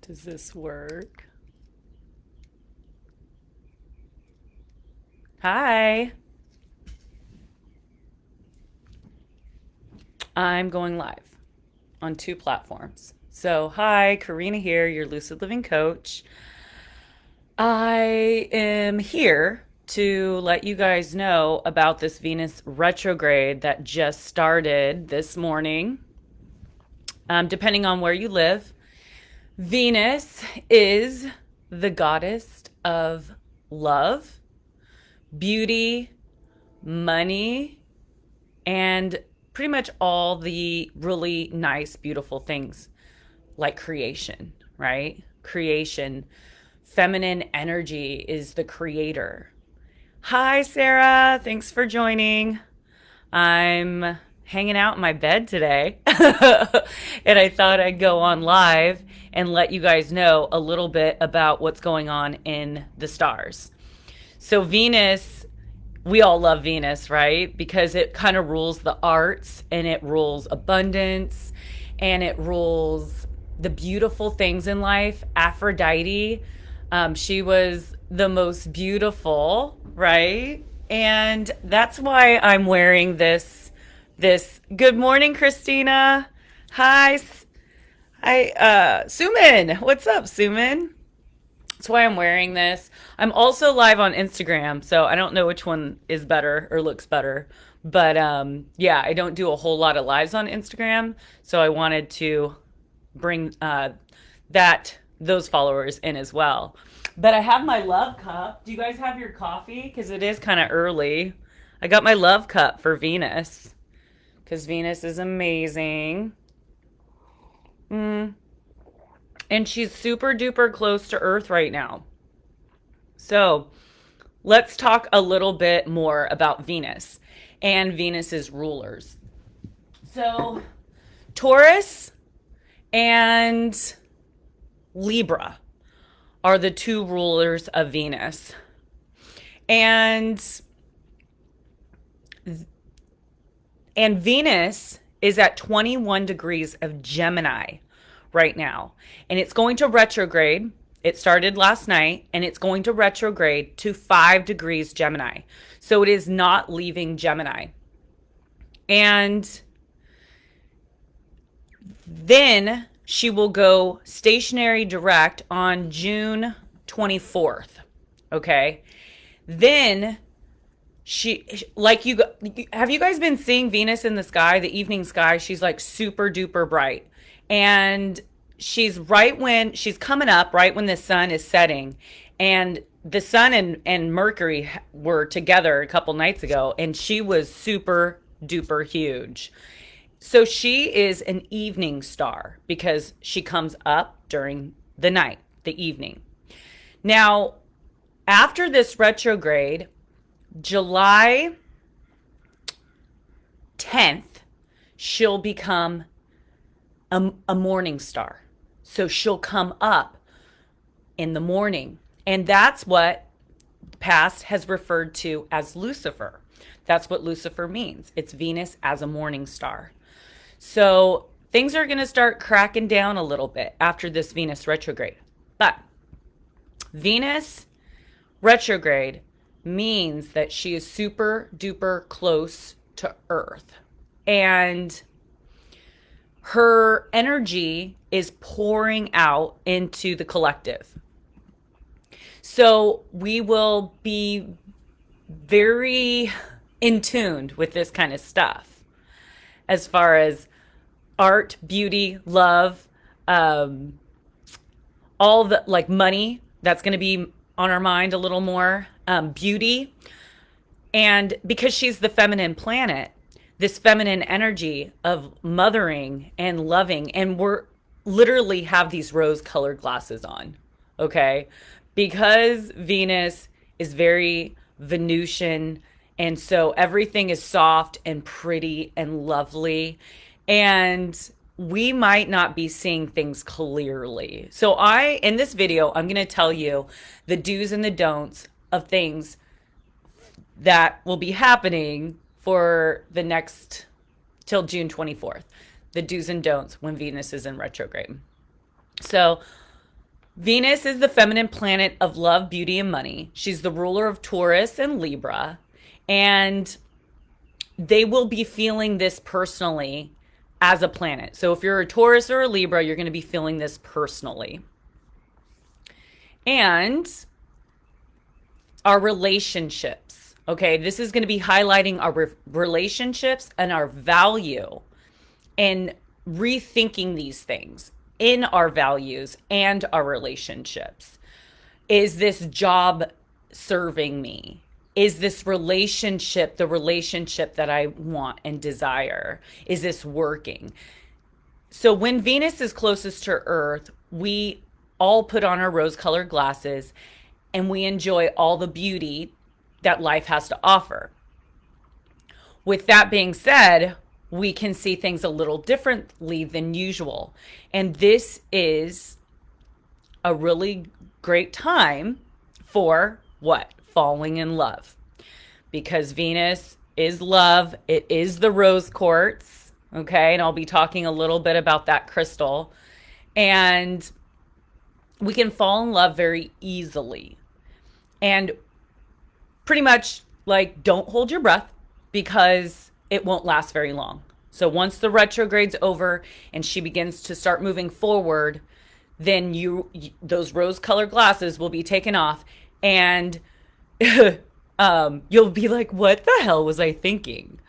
Does this work? Hi. I'm going live on 2 platforms. So, hi, Karina here, your Lucid Living coach. I am here to let you guys know about this Venus retrograde that just started this morning. Depending on where you live, Venus is the goddess of love, beauty, money, and pretty much all the really nice, beautiful things like creation, right? Creation. Feminine energy is the creator. Hi, Sarah. Thanks for joining. I'm hanging out in my bed today, and I thought I'd go on live and let you guys know a little bit about what's going on in the stars. So, Venus, we all love Venus, right? Because it kind of rules the arts and it rules abundance and it rules the beautiful things in life. Aphrodite, she was the most beautiful, right? And that's why I'm wearing this. Good morning, Christina. Hi, Suman. What's up, Suman? That's why I'm wearing this. I'm also live on Instagram, so I don't know which one is better or looks better. But yeah, I don't do a whole lot of lives on Instagram, so I wanted to bring those followers in as well. But I have my love cup. Do you guys have your coffee? Because it is kind of early. I got my love cup for Venus because Venus is amazing. And she's super duper close to Earth right now. So let's talk a little bit more about Venus and Venus's rulers. So Taurus and Libra are the 2 rulers of Venus. And Venus is at 21 degrees of Gemini right now. And it's going to retrograde. It started last night and it's going to retrograde to 5 degrees Gemini. So it is not leaving Gemini. And then she will go stationary direct on June 24th. Okay. Then have you guys been seeing Venus in the sky, the evening sky? She's like super duper bright. And she's coming up right when the sun is setting. And the sun and Mercury were together a couple nights ago, and she was super duper huge. So she is an evening star because she comes up during the night, the evening. Now, after this retrograde, July 10th, she'll become a morning star. So she'll come up in the morning. And that's what past has referred to as Lucifer. That's what Lucifer means. It's Venus as a morning star. So things are going to start cracking down a little bit after this Venus retrograde. But Venus retrograde means that she is super duper close to Earth. And her energy is pouring out into the collective. So we will be very in tune with this kind of stuff as far as art, beauty, love, all the like money, that's going to be on our mind a little more, beauty. And because she's the feminine planet, this feminine energy of mothering and loving, and we're literally have these rose colored glasses on, okay? Because Venus is very Venusian, and so everything is soft and pretty and lovely, and we might not be seeing things clearly. So in this video, I'm going to tell you the do's and the don'ts of things that will be happening for the next till June 24th. The do's and don'ts when Venus is in retrograde. So Venus is the feminine planet of love, beauty, and money. She's the ruler of Taurus and Libra. And they will be feeling this personally as a planet. So if you're a Taurus or a Libra, you're going to be feeling this personally. And our relationships. Okay, this is going to be highlighting our relationships and our value and rethinking these things in our values and our relationships. Is this job serving me? Is this relationship the relationship that I want and desire? Is this working? So when Venus is closest to Earth, we all put on our rose-colored glasses and we enjoy all the beauty that life has to offer. With that being said, we can see things a little differently than usual. And this is a really great time for what? Falling in love. Because Venus is love. It is the rose quartz. Okay. And I'll be talking a little bit about that crystal. And we can fall in love very easily. And pretty much like don't hold your breath because it won't last very long. So once the retrograde's over and she begins to start moving forward, then those rose-colored glasses will be taken off and you'll be like, what the hell was I thinking?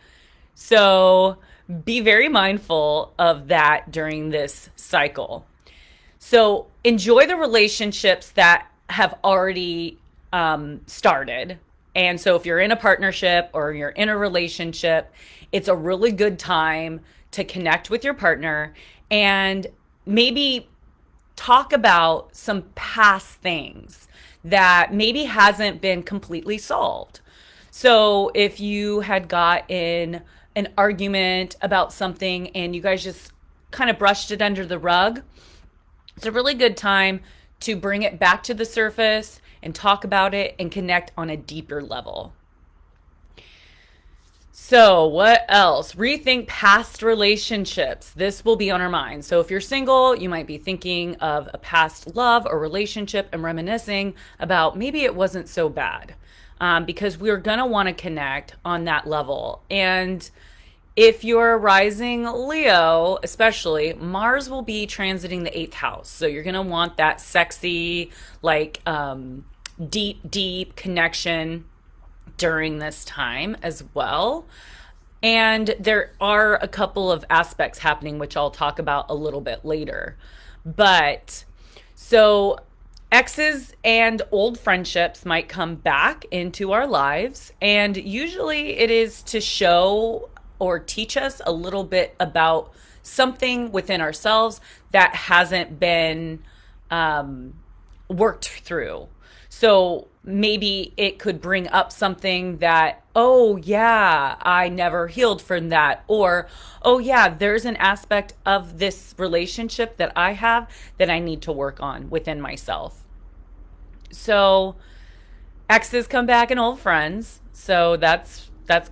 So be very mindful of that during this cycle. So enjoy the relationships that have already started. And so if you're in a partnership or you're in a relationship, it's a really good time to connect with your partner and maybe talk about some past things that maybe hasn't been completely solved. So if you had got in an argument about something and you guys just kind of brushed it under the rug, it's a really good time to bring it back to the surface and talk about it and connect on a deeper level. So what else? Rethink past relationships. This will be on our mind. So if you're single, you might be thinking of a past love or relationship and reminiscing about maybe it wasn't so bad, because we're going to want to connect on that level. And if you're a rising Leo, especially, Mars will be transiting the 8th house. So you're going to want that sexy, like deep connection during this time as well. And there are a couple of aspects happening, which I'll talk about a little bit later. But so exes and old friendships might come back into our lives. And usually it is to show or teach us a little bit about something within ourselves that hasn't been worked through. So maybe it could bring up something that, oh yeah, I never healed from that. Or, oh yeah, there's an aspect of this relationship that I have that I need to work on within myself. So exes come back and old friends. So that's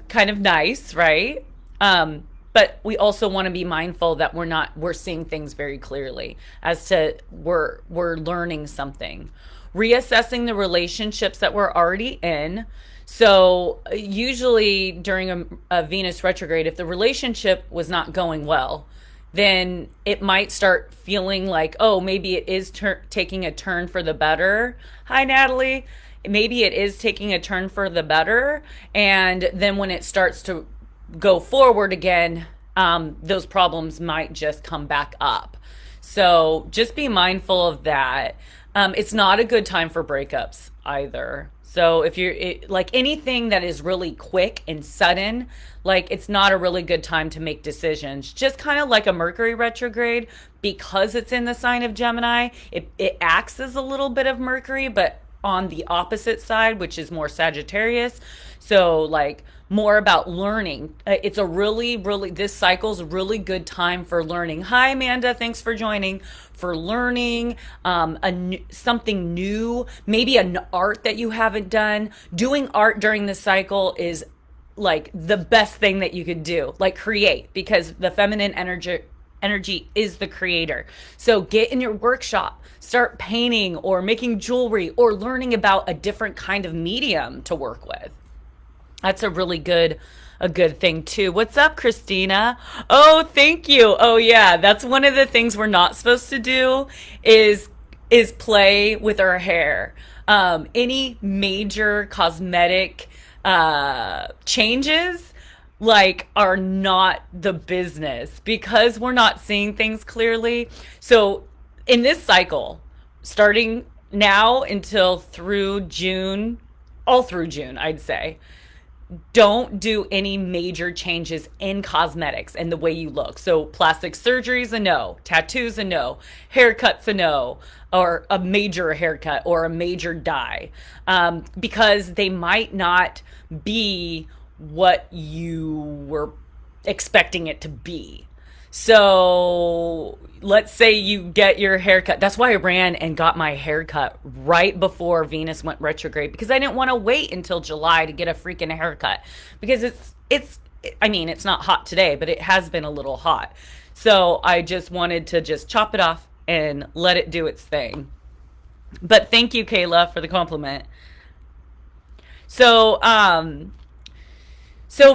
kind of nice, right? But we also want to be mindful that we're seeing things very clearly as to we're learning something. Reassessing the relationships that we're already in. So usually during a Venus retrograde, if the relationship was not going well, then it might start feeling like, oh, maybe it is taking a turn for the better. Hi, Natalie. Maybe it is taking a turn for the better. And then when it starts to go forward again, those problems might just come back up. So just be mindful of that. It's not a good time for breakups either. So if like anything that is really quick and sudden, like it's not a really good time to make decisions. Just kind of like a Mercury retrograde, because it's in the sign of Gemini, it acts as a little bit of Mercury, but on the opposite side, which is more Sagittarius. So like more about learning. It's a really, this cycle's a really good time for learning. Hi, Amanda. Thanks for joining. For learning something new, maybe an art that you haven't done. Doing art during this cycle is like the best thing that you could do. Like create, because the feminine energy is the creator. So get in your workshop, start painting or making jewelry or learning about a different kind of medium to work with. That's a good thing too. What's up, Christina? Oh, thank you. Oh yeah, that's one of the things we're not supposed to do is play with our hair. Any major cosmetic changes like are not the business because we're not seeing things clearly. So in this cycle, starting now until through June, all through June, I'd say, don't do any major changes in cosmetics and the way you look. So plastic surgery's a no, tattoos a no, haircuts a no, or a major haircut or a major dye, because they might not be what you were expecting it to be. So let's say you get your haircut. That's why I ran and got my haircut right before Venus went retrograde, because I didn't want to wait until July to get a freaking haircut, because it's not hot today, but it has been a little hot. So I just wanted to just chop it off and let it do its thing. But thank you, Kayla, for the compliment. So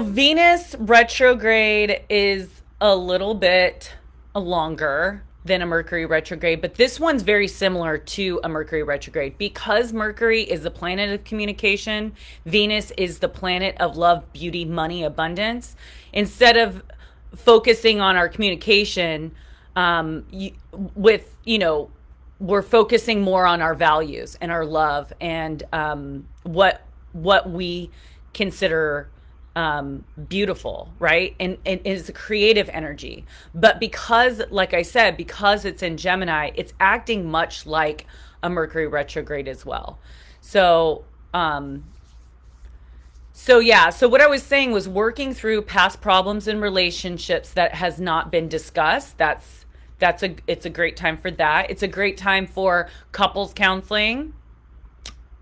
Venus retrograde is a little bit longer than a Mercury retrograde, but this one's very similar to a Mercury retrograde. Because Mercury is the planet of communication, Venus is the planet of love, beauty, money, abundance. Instead of focusing on our communication, we're focusing more on our values and our love and what we consider beautiful, right? And it's a creative energy. But because, like I said, because it's in Gemini, it's acting much like a Mercury retrograde as well. So what I was saying was working through past problems in relationships that has not been discussed. It's a great time for that. It's a great time for couples counseling,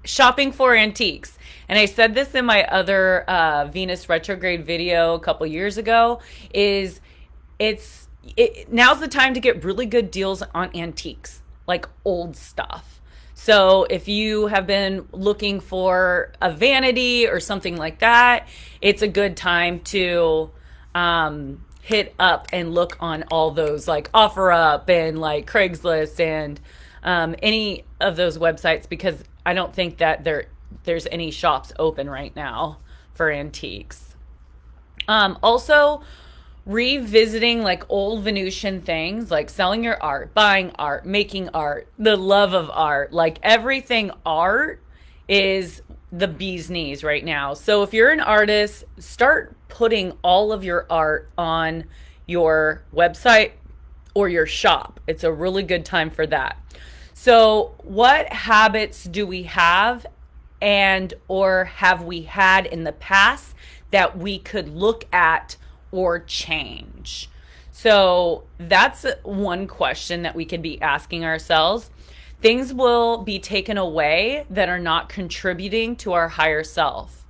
shopping for antiques. And I said this in my other Venus retrograde video a couple years ago, now's the time to get really good deals on antiques, like old stuff. So if you have been looking for a vanity or something like that, it's a good time to hit up and look on all those, like OfferUp and like Craigslist and any of those websites, because I don't think that there's any shops open right now for antiques. Also revisiting like old Venusian things, like selling your art, buying art, making art, the love of art, like everything art is the bee's knees right now. So if you're an artist, start putting all of your art on your website or your shop. It's a really good time for that. So what habits do we have and or have we had in the past that we could look at or change? So that's one question that we could be asking ourselves. Things will be taken away that are not contributing to our higher self.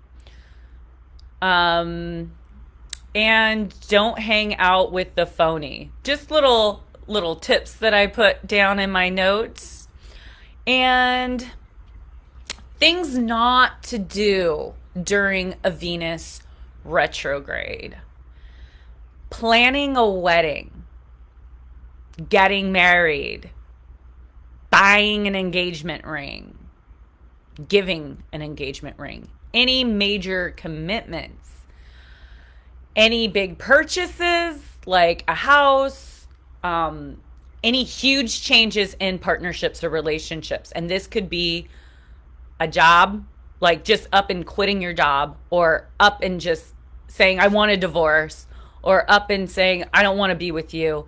And don't hang out with the phony. Just little tips that I put down in my notes. And things not to do during a Venus retrograde. Planning a wedding, getting married, buying an engagement ring, giving an engagement ring, any major commitments, any big purchases like a house, any huge changes in partnerships or relationships. And this could be a job, like just up and quitting your job, or up and just saying, I want a divorce, or up and saying, I don't want to be with you.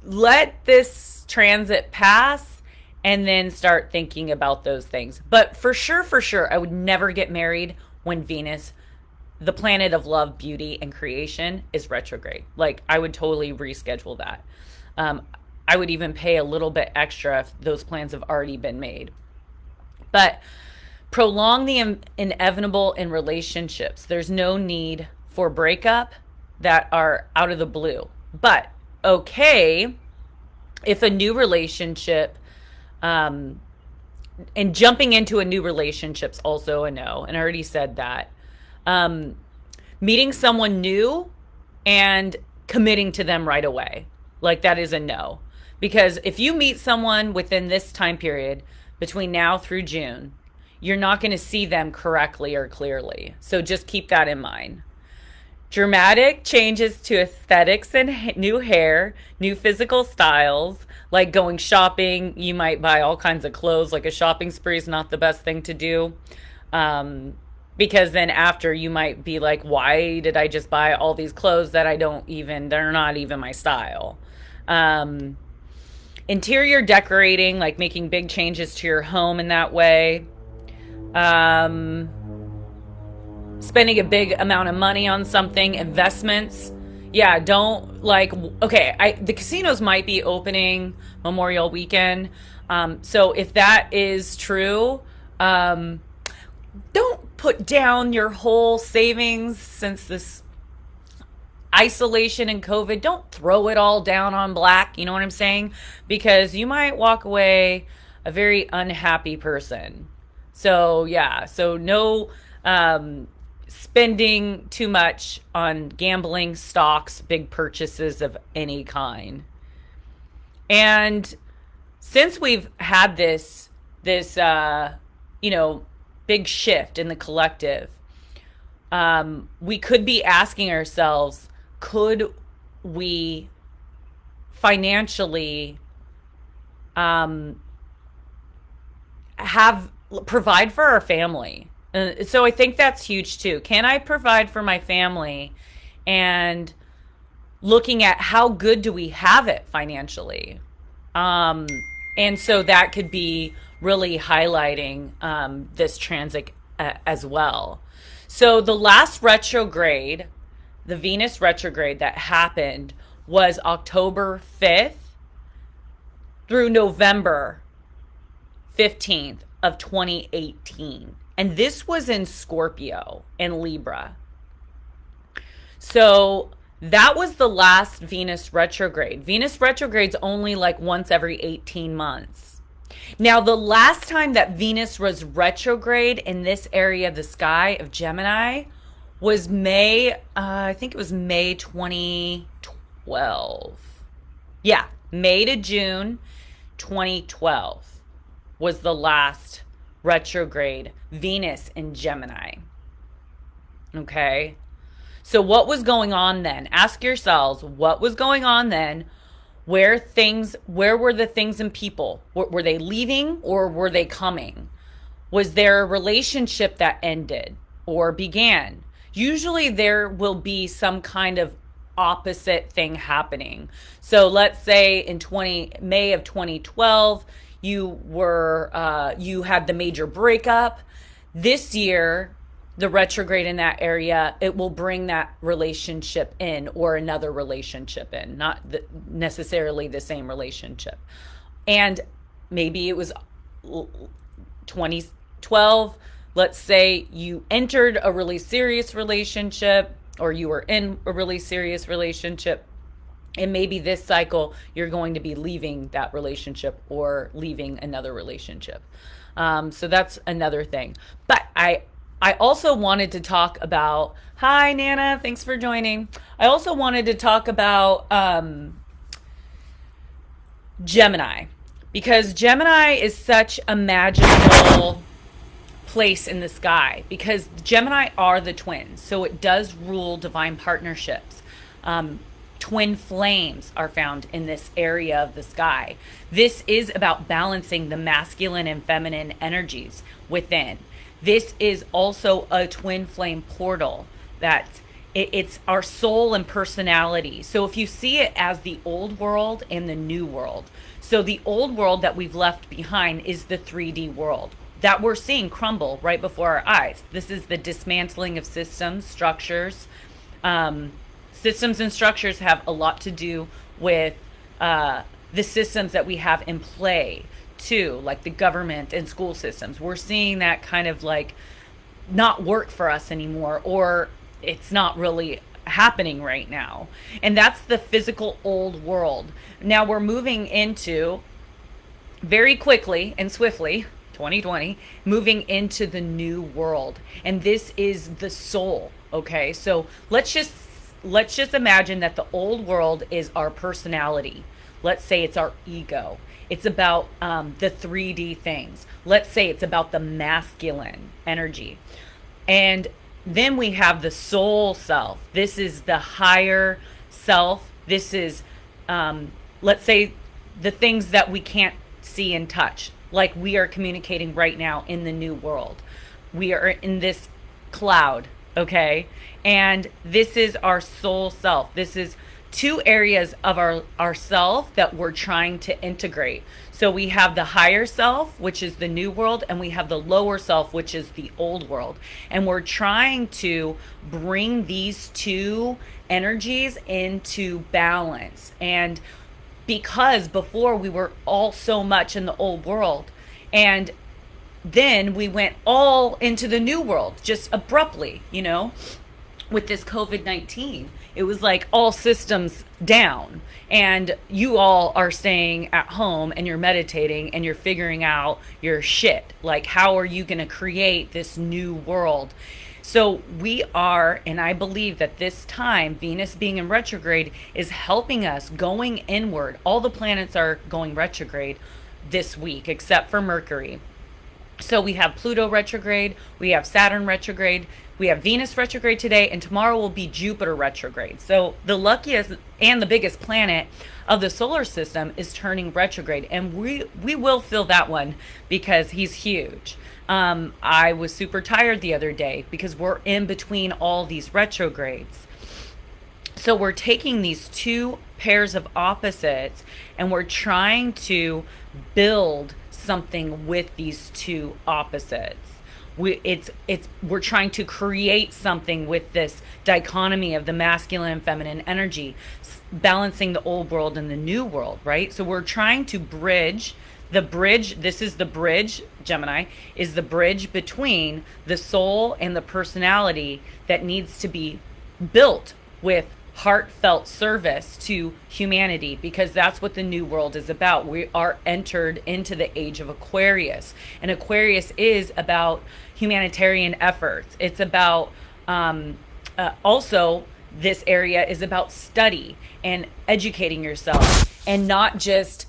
Let this transit pass and then start thinking about those things. But for sure, I would never get married when Venus, the planet of love, beauty, and creation, is retrograde. Like, I would totally reschedule that. I would even pay a little bit extra if those plans have already been made. But prolong the inevitable in relationships. There's no need for breakup that are out of the blue. But okay if a new relationship, and jumping into a new relationship's also a no. And I already said that. Meeting someone new and committing to them right away, like that is a no. Because if you meet someone within this time period, between now through June, you're not going to see them correctly or clearly. So just keep that in mind. Dramatic changes to aesthetics and new hair, new physical styles, like going shopping. You might buy all kinds of clothes. Like a shopping spree is not the best thing to do. Because then after you might be like, why did I just buy all these clothes that they're not even my style. Interior decorating, like making big changes to your home in that way. Spending a big amount of money on something, investments. Yeah, don't the casinos might be opening Memorial Weekend. So if that is true, don't put down your whole savings since this isolation and COVID. Don't throw it all down on black. You know what I'm saying? Because you might walk away a very unhappy person. So yeah, so no spending too much on gambling, stocks, big purchases of any kind. And since we've had this big shift in the collective, we could be asking ourselves, could we financially provide for our family? So I think that's huge too. Can I provide for my family? And looking at how good do we have it financially? And so that could be really highlighting this transit as well. So the last retrograde, the Venus retrograde that happened, was October 5th through November 15th of 2018. And this was in Scorpio and Libra. So that was the last Venus retrograde. Venus retrograde's only like once every 18 months. Now, the last time that Venus was retrograde in this area of the sky of Gemini was May 2012. Yeah, May to June 2012 was the last retrograde Venus in Gemini. Okay. So what was going on then? Ask yourselves, what was going on then? Where were the things and people? Were they leaving or were they coming? Was there a relationship that ended or began? Usually there will be some kind of opposite thing happening. So let's say in May of 2012, you had the major breakup. This year, the retrograde in that area, it will bring that relationship in or another relationship in, not necessarily the same relationship. And maybe it was 2012. Let's say you entered a really serious relationship or you were in a really serious relationship. And maybe this cycle, you're going to be leaving that relationship or leaving another relationship. So that's another thing. But I also wanted to talk about, hi, Nana, thanks for joining. I also wanted to talk about Gemini, because Gemini is such a magical place in the sky, because Gemini are the twins. So it does rule divine partnerships. Twin flames are found in this area of the sky. This is about balancing the masculine and feminine energies within. This is also a twin flame portal that it's our soul and personality. So if you see it as the old world and the new world. So the old world that we've left behind is the 3D world that we're seeing crumble right before our eyes. This is the dismantling of systems, structures. Systems and structures have a lot to do with the systems that we have in play too, like the government and school systems. We're seeing that kind of like not work for us anymore, or it's not really happening right now. And that's the physical old world. Now we're moving into, very quickly and swiftly, 2020, moving into the new world. And this is the soul, okay? So let's just imagine that the old world is our personality. Let's say it's our ego. It's about the 3D things. Let's say it's about the masculine energy. And then we have the soul self. This is the higher self. This is, let's say, the things that we can't see and touch, like we are communicating right now in the new world. We are in this cloud, okay? And this is our soul self. This is two areas of our self that we're trying to integrate. So we have the higher self, which is the new world, and we have the lower self, which is the old world. And we're trying to bring these two energies into balance. And because before we were all so much in the old world, and then we went all into the new world just abruptly, with this COVID-19. It was like all systems down, and you all are staying at home and you're meditating and you're figuring out your shit. Like, how are you going to create this new world? So we are, and I believe that this time, Venus being in retrograde is helping us going inward. All the planets are going retrograde this week, except for Mercury. So we have Pluto retrograde, we have Saturn retrograde, we have Venus retrograde today, and tomorrow will be Jupiter retrograde. So the luckiest and the biggest planet of the solar system is turning retrograde, and we will feel that one because he's huge. I was super tired the other day because we're in between all these retrogrades. So we're taking these two pairs of opposites and we're trying to build something with these two opposites. We're trying to create something with this dichotomy of the masculine and feminine energy, balancing the old world and the new world, right? So we're trying to bridge the bridge. This is the bridge, Gemini, is the bridge between the soul and the personality that needs to be built with heartfelt service to humanity, because that's what the new world is about. We are entered into the age of Aquarius, and Aquarius is about humanitarian efforts. It's about also this area is about study and educating yourself, and not just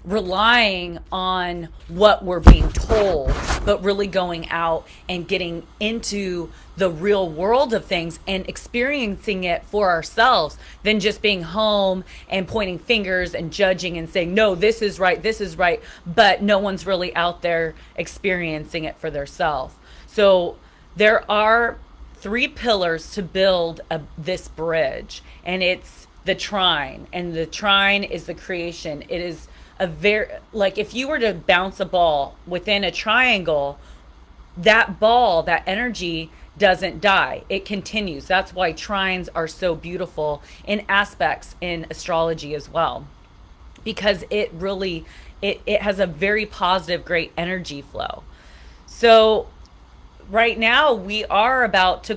relying on what we're being told, but really going out and getting into the real world of things and experiencing it for ourselves, than just being home and pointing fingers and judging and saying, no, this is right, but no one's really out there experiencing it for themselves. So there are three pillars to build this bridge, and it's the trine, and the trine is the creation. It is a very, like, if you were to bounce a ball within a triangle, that ball, that energy doesn't die. It continues. That's why trines are so beautiful in aspects in astrology as well, because it really, it has a very positive, great energy flow. So right now we are about to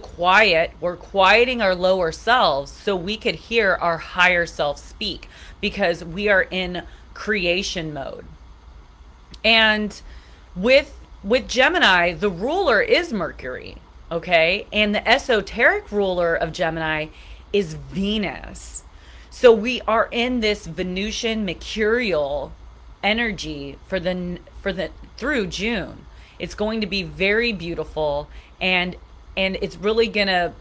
we're quieting our lower selves so we could hear our higher self speak, because we are in creation mode. And with Gemini, the ruler is Mercury, okay? And the esoteric ruler of Gemini is Venus. So we are in this Venusian mercurial energy for the through June. It's going to be very beautiful, and it's really going to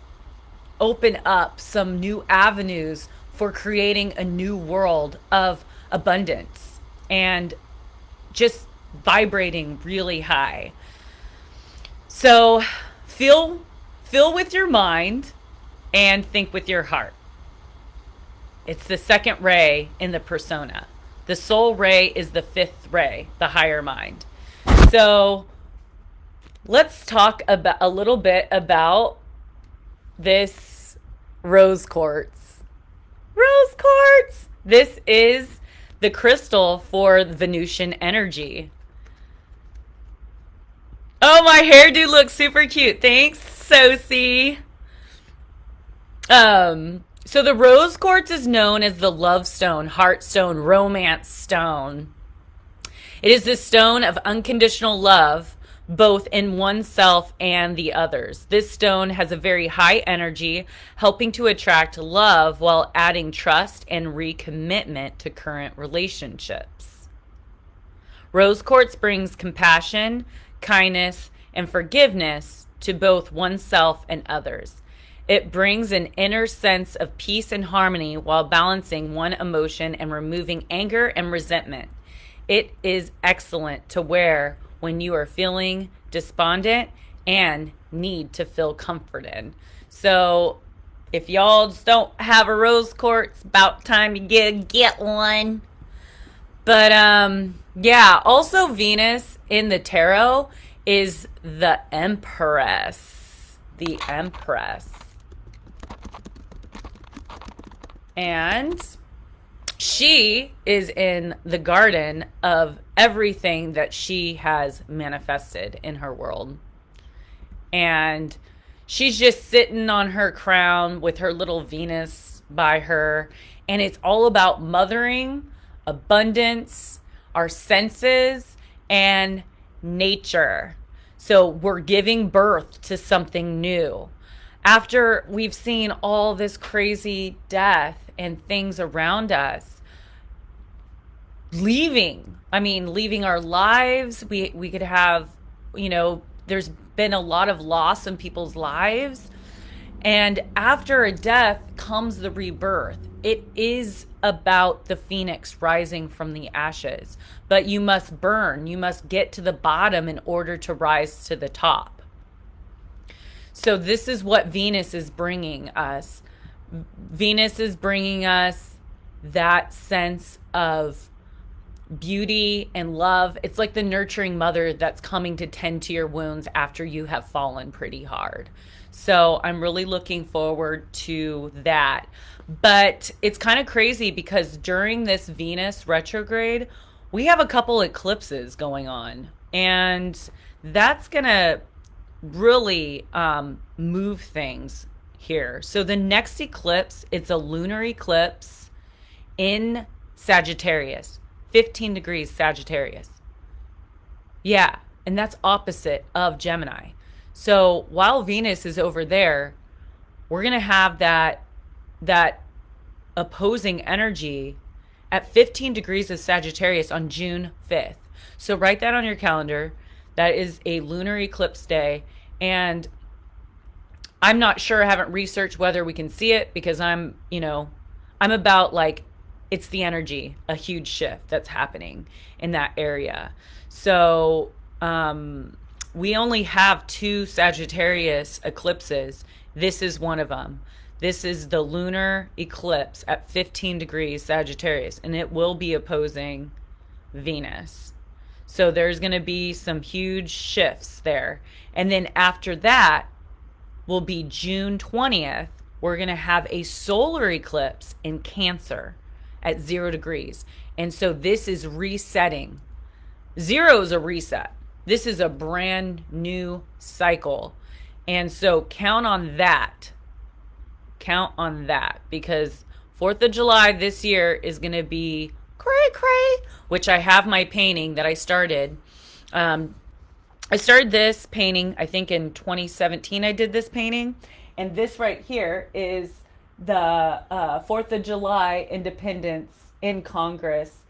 open up some new avenues for creating a new world of abundance and just vibrating really high. So feel with your mind and think with your heart. It's the second ray in the persona. The soul ray is the fifth ray, the higher mind. So let's talk about a little bit about this rose quartz. Rose quartz. This is the crystal for the Venusian energy. Oh, my hairdo looks super cute. Thanks, Sosie. So the rose quartz is known as the love stone, heart stone, romance stone. It is the stone of unconditional love, both in oneself and the others. This stone has a very high energy, helping to attract love while adding trust and recommitment to current relationships. Rose quartz brings compassion, kindness, and forgiveness to both oneself and others. It brings an inner sense of peace and harmony while balancing one emotion and removing anger and resentment. It is excellent to wear when you are feeling despondent and need to feel comforted. So if y'all just don't have a rose quartz, about time you get one. But yeah, also Venus in the tarot is the Empress. The Empress. And she is in the garden of everything that she has manifested in her world. And she's just sitting on her crown with her little Venus by her. And it's all about mothering, abundance, our senses, and nature. So we're giving birth to something new. After we've seen all this crazy death and things around us, leaving our lives, we could have, there's been a lot of loss in people's lives. And after a death comes the rebirth. It is about the phoenix rising from the ashes. But you must burn. You must get to the bottom in order to rise to the top. So this is what Venus is bringing us. Venus is bringing us that sense of beauty and love. It's like the nurturing mother that's coming to tend to your wounds after you have fallen pretty hard. So I'm really looking forward to that. But it's kind of crazy because during this Venus retrograde, we have a couple eclipses going on. And that's going to really move things here. So the next eclipse, it's a lunar eclipse in Sagittarius, 15 degrees Sagittarius. Yeah, and that's opposite of Gemini. So while Venus is over there, we're going to have that opposing energy at 15 degrees of Sagittarius on June 5th. So write that on your calendar. That is a lunar eclipse day. And I'm not sure, I haven't researched whether we can see it because I'm about like, it's the energy, a huge shift that's happening in that area. So we only have 2 Sagittarius eclipses. This is one of them. This is the lunar eclipse at 15 degrees Sagittarius, and it will be opposing Venus. So there's going to be some huge shifts there. And then after that will be June 20th. We're going to have a solar eclipse in Cancer at 0 degrees. And so this is resetting. 0 is a reset. This is a brand new cycle. And so count on that. Count on that, because 4th of July this year is going to be cray cray, which I have my painting that I started. I started this painting, I think in 2017 I did this painting. And this right here is the 4th of July Independence in Congress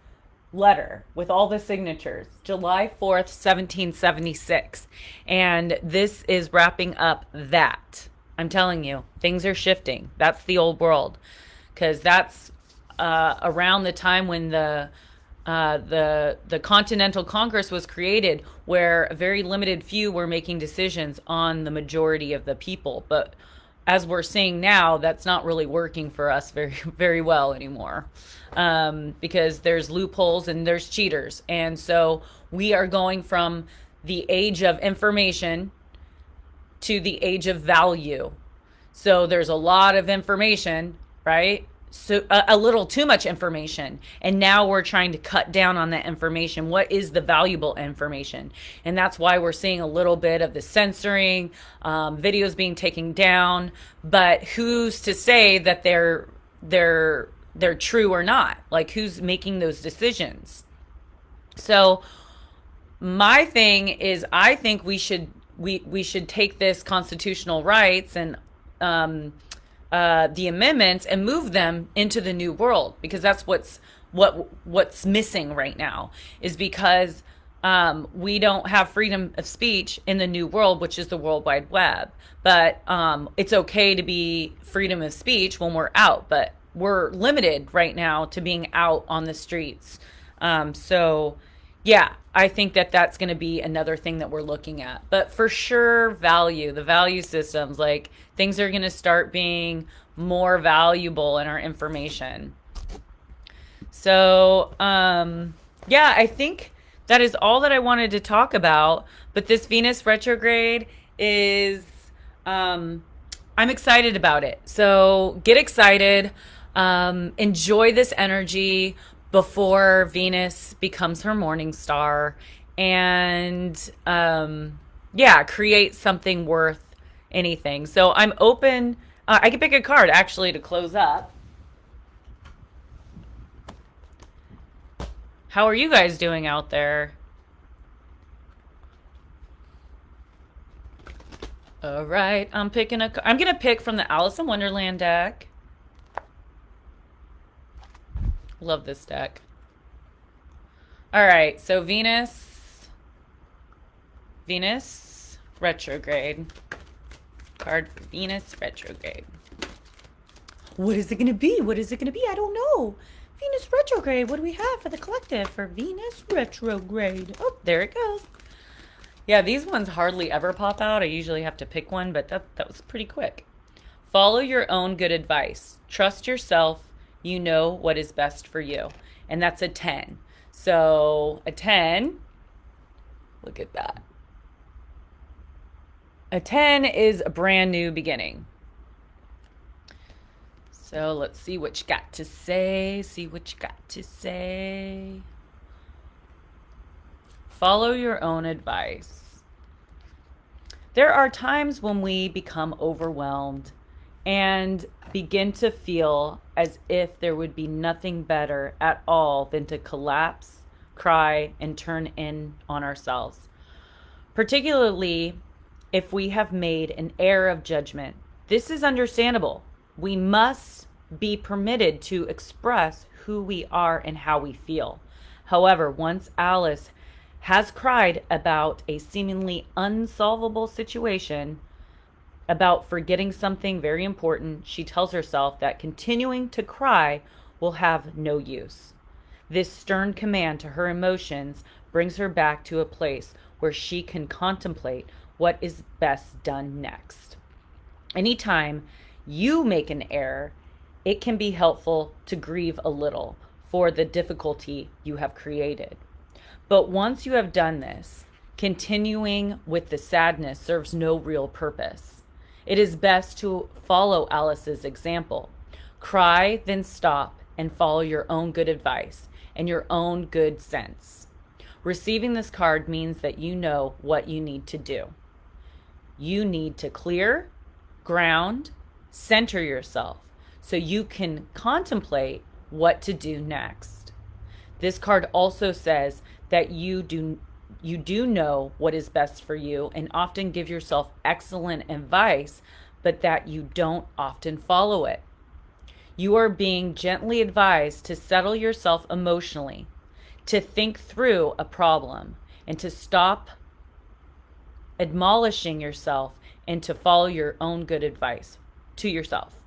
letter with all the signatures, July 4th, 1776. And this is wrapping up that. I'm telling you, things are shifting. That's the old world, because that's around the time when the Continental Congress was created, where a very limited few were making decisions on the majority of the people. But as we're seeing now, that's not really working for us very, very well anymore, because there's loopholes and there's cheaters. And so we are going from the age of information to the age of value. So there's a lot of information, right? so a little too much information, and now we're trying to cut down on that information. What is the valuable information? And that's why we're seeing a little bit of the censoring, videos being taken down. But who's to say that they're true or not? Like, who's making those decisions? So my thing is, I think we should take this constitutional rights and the amendments and move them into the new world, because that's what's missing right now, is because we don't have freedom of speech in the new world, which is the World Wide Web. But it's okay to be freedom of speech when we're out, but we're limited right now to being out on the streets. So yeah, I think that that's going to be another thing that we're looking at. But for sure, the value systems, like, things are going to start being more valuable in our information. So, yeah, I think that is all that I wanted to talk about. But this Venus retrograde is, I'm excited about it. So get excited, enjoy this energy before Venus becomes her morning star, and yeah, create something worth anything. So I'm open. I can pick a card actually to close up. How are you guys doing out there? All right, I'm gonna pick from the Alice in Wonderland deck. Love this deck. All right, so Venus retrograde. Card for Venus retrograde. What is it going to be? What is it going to be? I don't know. Venus retrograde. What do we have for the collective for Venus retrograde? Oh, there it goes. Yeah, these ones hardly ever pop out. I usually have to pick one, but that was pretty quick. Follow your own good advice. Trust yourself. You know what is best for you. And that's a 10. So a 10, look at that. A 10 is a brand new beginning. So let's see what you got to say. Follow your own advice. There are times when we become overwhelmed and begin to feel as if there would be nothing better at all than to collapse, cry, and turn in on ourselves. Particularly if we have made an error of judgment. This is understandable. We must be permitted to express who we are and how we feel. However, once Alice has cried about a seemingly unsolvable situation, about forgetting something very important, she tells herself that continuing to cry will have no use. This stern command to her emotions brings her back to a place where she can contemplate what is best done next. Anytime you make an error, it can be helpful to grieve a little for the difficulty you have created. But once you have done this, continuing with the sadness serves no real purpose. It is best to follow Alice's example. Cry, then stop, and follow your own good advice and your own good sense. Receiving this card means that you know what you need to do. You need to clear, ground, center yourself so you can contemplate what to do next. This card also says that you do know what is best for you and often give yourself excellent advice, but that you don't often follow it. You are being gently advised to settle yourself emotionally, to think through a problem, and to stop admonishing yourself and to follow your own good advice to yourself.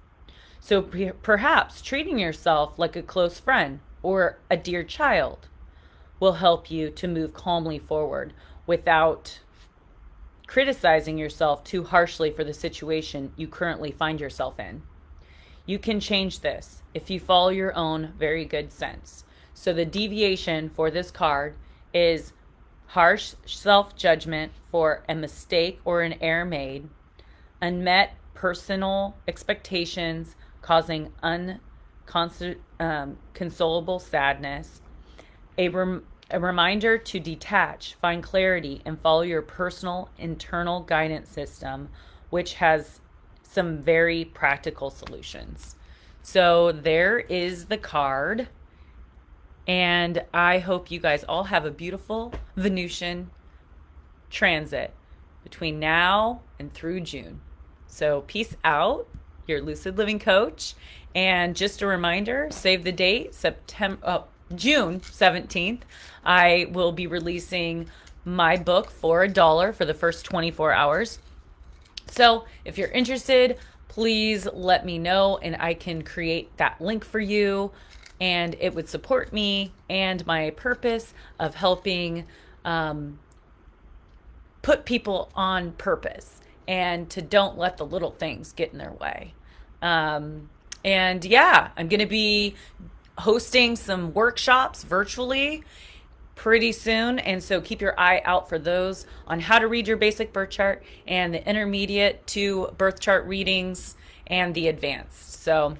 So perhaps treating yourself like a close friend or a dear child will help you to move calmly forward without criticizing yourself too harshly for the situation you currently find yourself in. You can change this if you follow your own very good sense. So the deviation for this card is harsh self-judgment for a mistake or an error made, unmet personal expectations causing consolable sadness, a reminder to detach, find clarity, and follow your personal internal guidance system, which has some very practical solutions. So there is the card. And I hope you guys all have a beautiful Venusian transit between now and through June. So peace out, your Lucid Living Coach. And just a reminder, save the date, June 17th. I will be releasing my book for $1 for the first 24 hours. So if you're interested, please let me know and I can create that link for you. And it would support me and my purpose of helping put people on purpose and to don't let the little things get in their way. And yeah, I'm going to be hosting some workshops virtually pretty soon. And so keep your eye out for those on how to read your basic birth chart and the intermediate to birth chart readings and the advanced. So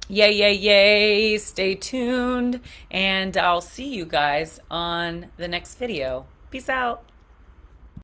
yay, yay, yay. Stay tuned. And I'll see you guys on the next video. Peace out.